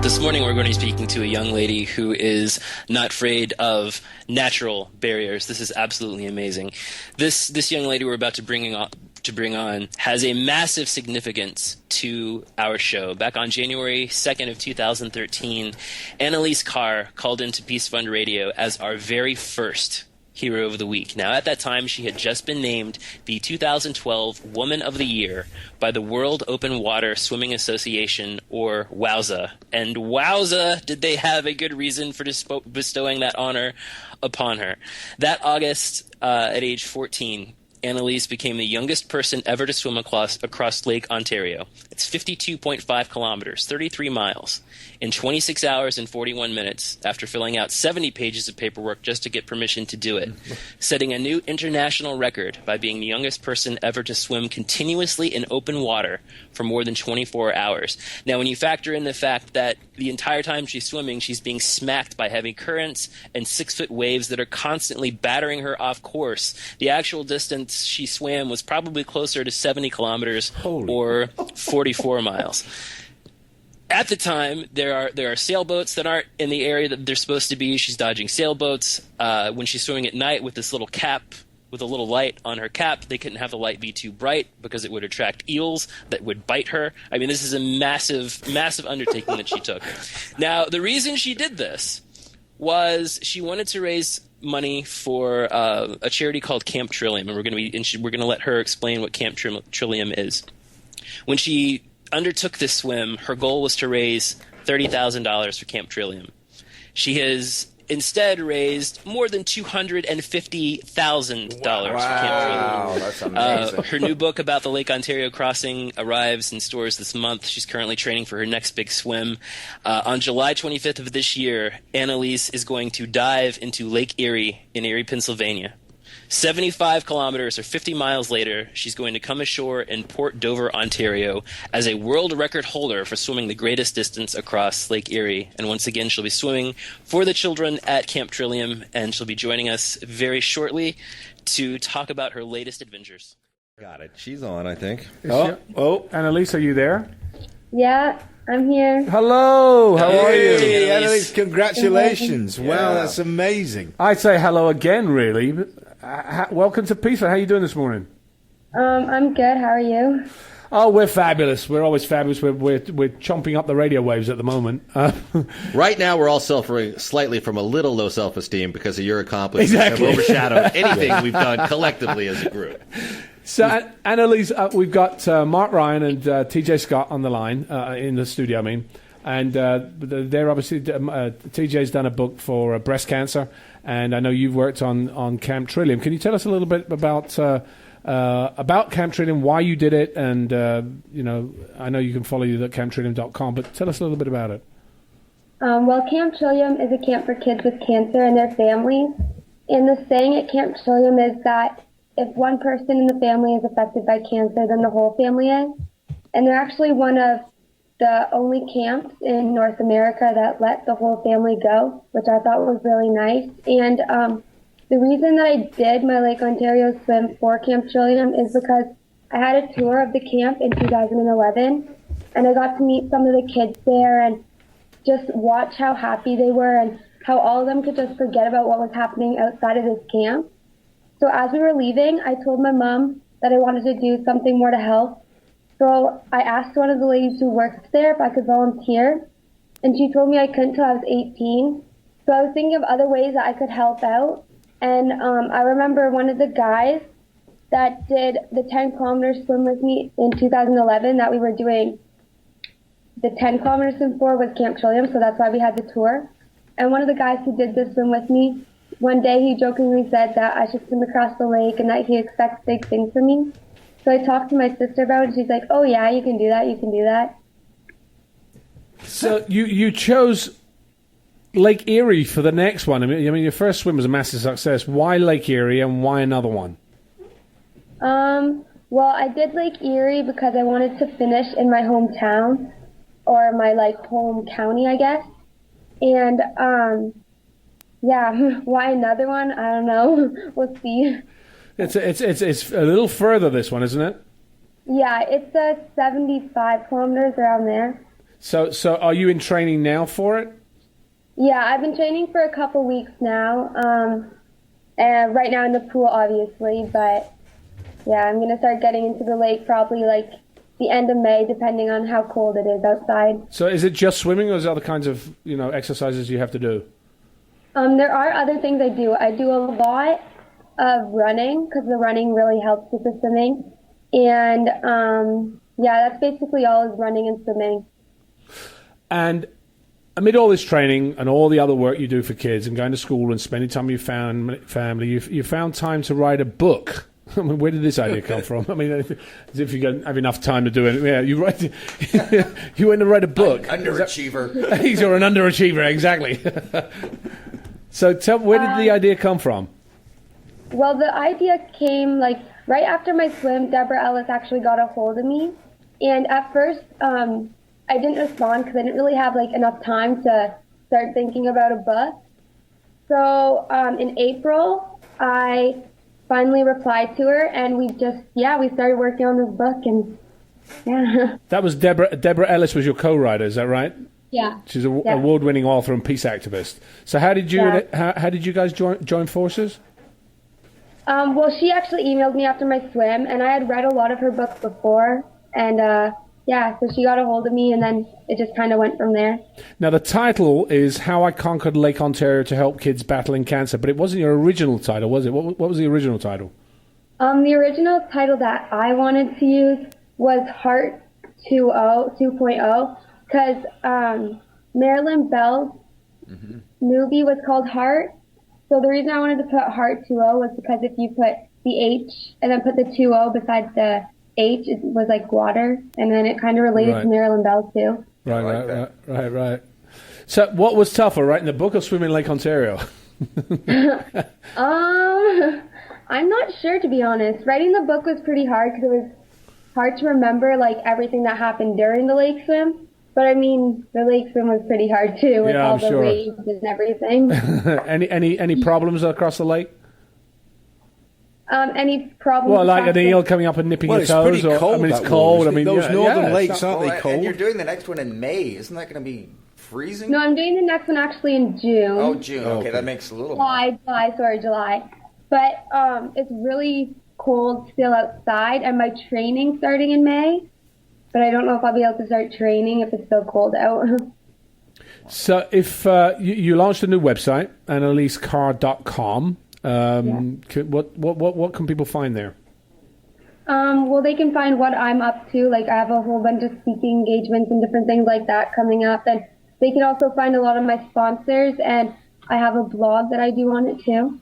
This morning we're going to be speaking to a young lady who is not afraid of natural barriers. This is absolutely amazing. This young lady we're about to bring on has a massive significance to our show. Back on January 2nd of 2013, Annaleise Carr called into Peace Fund Radio as our very first Hero of the Week. Now, at that time, she had just been named the 2012 Woman of the Year by the World Open Water Swimming Association, or WOWSA. And wowza, did they have a good reason for bestowing that honor upon her. That August, at age 14, Annaleise became the youngest person ever to swim across Lake Ontario. It's 52.5 kilometers, 33 miles, in 26 hours and 41 minutes after filling out 70 pages of paperwork just to get permission to do it, setting a new international record by being the youngest person ever to swim continuously in open water for more than 24 hours. Now, when you factor in the fact that the entire time she's swimming, she's being smacked by heavy currents and 6-foot waves that are constantly battering her off course, the actual distance she swam was probably closer to 70 kilometers or 44 miles. At the time, there are sailboats that aren't in the area that they're supposed to be. She's dodging sailboats. When she's swimming at night with this little cap, with a little light on her cap, they couldn't have the light be too bright because it would attract eels that would bite her. I mean, this is a massive, massive undertaking that she took. Now, the reason she did this was she wanted to raise money for a charity called Camp Trillium, and we're going to let her explain what Camp Trillium is. When she undertook this swim, her goal was to raise $30,000 for Camp Trillium. She has instead raised more than $250,000 for Camp Trillium. Wow, that's amazing. Her new book about the Lake Ontario crossing arrives in stores this month. She's currently training for her next big swim. On July 25th of this year, Annaleise is going to dive into Lake Erie in Erie, Pennsylvania. 75 kilometers or 50 miles later, she's going to come ashore in Port Dover, Ontario, as a world record holder for swimming the greatest distance across Lake Erie. And once again, she'll be swimming for the children at Camp Trillium, and she'll be joining us very shortly to talk about her latest adventures. Got it. She's on, I think. Annaleise, are you there? Yeah, I'm here. Hello, how are you? Hey, Annaleise, congratulations. Yeah. Wow, that's amazing. I'd say hello again, really. Welcome to Peace Fund. How are you doing this morning? I'm good. How are you? Oh, we're fabulous. We're always fabulous. We're chomping up the radio waves at the moment. Right now, we're all suffering slightly from a little low self-esteem because of your accomplishments Exactly. have overshadowed anything we've done collectively as a group. So, Annaleise, we've got Mark Ryan and TJ Scott on the line, in the studio, I mean. And they're obviously, TJ's done a book for breast cancer, and I know you've worked on Camp Trillium. Can you tell us a little bit about Camp Trillium, why you did it, and, I know you can follow you at camptrillium.com, but tell us a little bit about it. Well, Camp Trillium is a camp for kids with cancer and their families. And the saying at Camp Trillium is that if one person in the family is affected by cancer, then the whole family is. And they're actually one of the only camps in North America that let the whole family go, which I thought was really nice. And the reason that I did my Lake Ontario swim for Camp Trillium is because I had a tour of the camp in 2011, and I got to meet some of the kids there and just watch how happy they were and how all of them could just forget about what was happening outside of this camp. So as we were leaving, I told my mom that I wanted to do something more to help. So I asked one of the ladies who works there if I could volunteer, and she told me I couldn't until I was 18. So I was thinking of other ways that I could help out. And I remember one of the guys that did the 10-kilometer swim with me in 2011 that we were doing the 10-kilometer swim for was Camp Trillium, so that's why we had the tour. And one of the guys who did this swim with me, one day he jokingly said that I should swim across the lake and that he expects big things from me. So I talked to my sister about it, and she's like, oh, yeah, you can do that, you can do that. So you chose Lake Erie for the next one. I mean, your first swim was a massive success. Why Lake Erie and why another one? Well, I did Lake Erie because I wanted to finish in my hometown, or my, home county, I guess. And, yeah, why another one? I don't know. We'll see. It's a little further, this one, isn't it? Yeah, it's 75 kilometers around there. So are you in training now for it? Yeah, I've been training for a couple weeks now. And right now in the pool, obviously, but yeah, I'm going to start getting into the lake probably like the end of May, depending on how cold it is outside. So is it just swimming, or is there other kinds of exercises you have to do? There are other things I do. I do a lot of running because the running really helps with the swimming. And yeah, that's basically all is running and swimming. And amid all this training and all the other work you do for kids and going to school and spending time with your family, you found time to write a book. I mean, where did this idea come from? I mean, as if you don't have enough time to do it. Yeah, you went to write a book. Underachiever. You're an underachiever, exactly. So where did the idea come from? Well, the idea came like right after my swim. Deborah Ellis actually got a hold of me, and at first I didn't respond because I didn't really have like enough time to start thinking about a book. So in April, I finally replied to her, and we started working on this book, and yeah. That was Deborah Ellis was your co-writer, is that right? Yeah. She's an award-winning author and peace activist. So how did you how did you guys join forces? Well, she actually emailed me after my swim, and I had read a lot of her books before, and so she got a hold of me, and then it just kind of went from there. Now, the title is How I Conquered Lake Ontario to Help Kids Battling Cancer, but it wasn't your original title, was it? What was the original title? The original title that I wanted to use was Heart 2.0, because Marilyn Bell's movie was called Heart. So the reason I wanted to put Heart 2.0 was because if you put the H and then put the 2.0 beside the H, it was like water, and then it kind of related to Marilyn Bell too. Right. So what was tougher, writing the book or swimming Lake Ontario? I'm not sure, to be honest. Writing the book was pretty hard because it was hard to remember like everything that happened during the lake swim. But I mean, the lake swim was pretty hard too, with all the waves and everything. Any problems across the lake? Any problems? Well, like an eel coming up and nipping your toes. It's pretty cold. I mean, it's cold. I mean, those northern lakes, aren't they cold? And you're doing the next one in May. Isn't that going to be freezing? No, I'm doing the next one actually in June. Oh, June. Okay, that makes a little July. But it's really cold still outside, and my training's starting in May. But I don't know if I'll be able to start training if it's still cold out. So if you launched a new website, annalisecarr.com, what can people find there? Well, they can find what I'm up to. Like, I have a whole bunch of speaking engagements and different things like that coming up. And they can also find a lot of my sponsors, and I have a blog that I do on it too.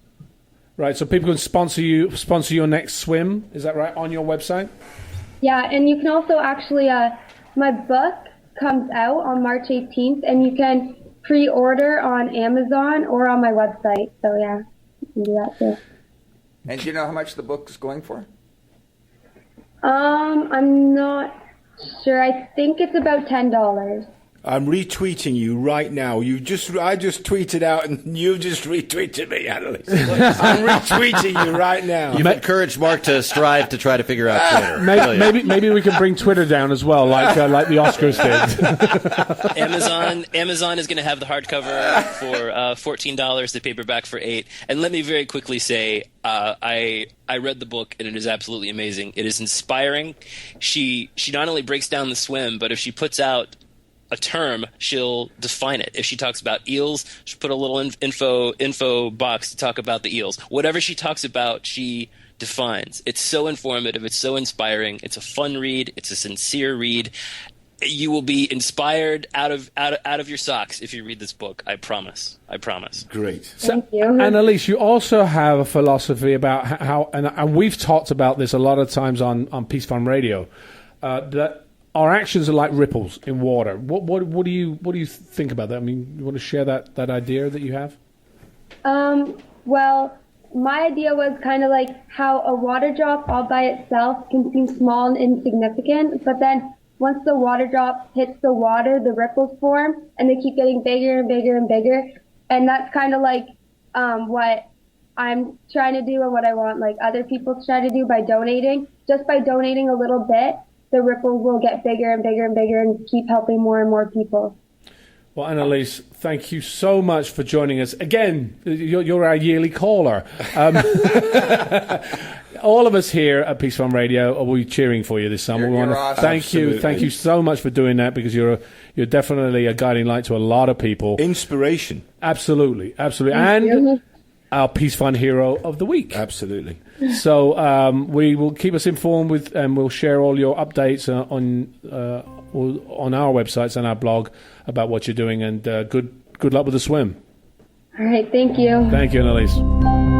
Right, so people can sponsor your next swim, is that right, on your website? Yeah, and you can also actually, my book comes out on March 18th, and you can pre-order on Amazon or on my website. So, yeah, you can do that too. And do you know how much the book is going for? I'm not sure. I think it's about $10. I'm retweeting you right now. I just tweeted out, and you just retweeted me, Annalise. I'm retweeting you right now. You've encouraged Mark to strive to try to figure out Twitter. Maybe we can bring Twitter down as well, like the Oscars did. Amazon is going to have the hardcover for $14, the paperback for $8. And let me very quickly say, I read the book, and it is absolutely amazing. It is inspiring. She not only breaks down the swim, but if she puts out a term, she'll define it. If she talks about eels, she'll put a little info box to talk about the eels. Whatever she talks about, she defines. It's so informative. It's so inspiring. It's a fun read. It's a sincere read. You will be inspired out of your socks if you read this book. I promise. Great. Thank you. Annalise, you also have a philosophy about how, and we've talked about this a lot of times on Peace Farm Radio, that our actions are like ripples in water. What do you think about that? I mean, you want to share that idea that you have? Well, my idea was kind of like how a water drop all by itself can seem small and insignificant, but then once the water drop hits the water, the ripples form, and they keep getting bigger and bigger and bigger. And that's kind of like what I'm trying to do and what I want like other people to try to do by donating. Just by donating a little bit, the ripple will get bigger and bigger and bigger and keep helping more and more people. Well, Annaleise, thank you so much for joining us. Again, you're our yearly caller. All of us here at Peace Farm Radio will be cheering for you this summer. We want to awesome. thank you. Thank you so much for doing that, because you're definitely a guiding light to a lot of people. Inspiration. Absolutely. And our Peace Fund Hero of the Week. Absolutely. So we will keep us informed with, and we'll share all your updates on our websites and our blog about what you're doing. And good luck with the swim. All right, thank you. Thank you, Annaleise.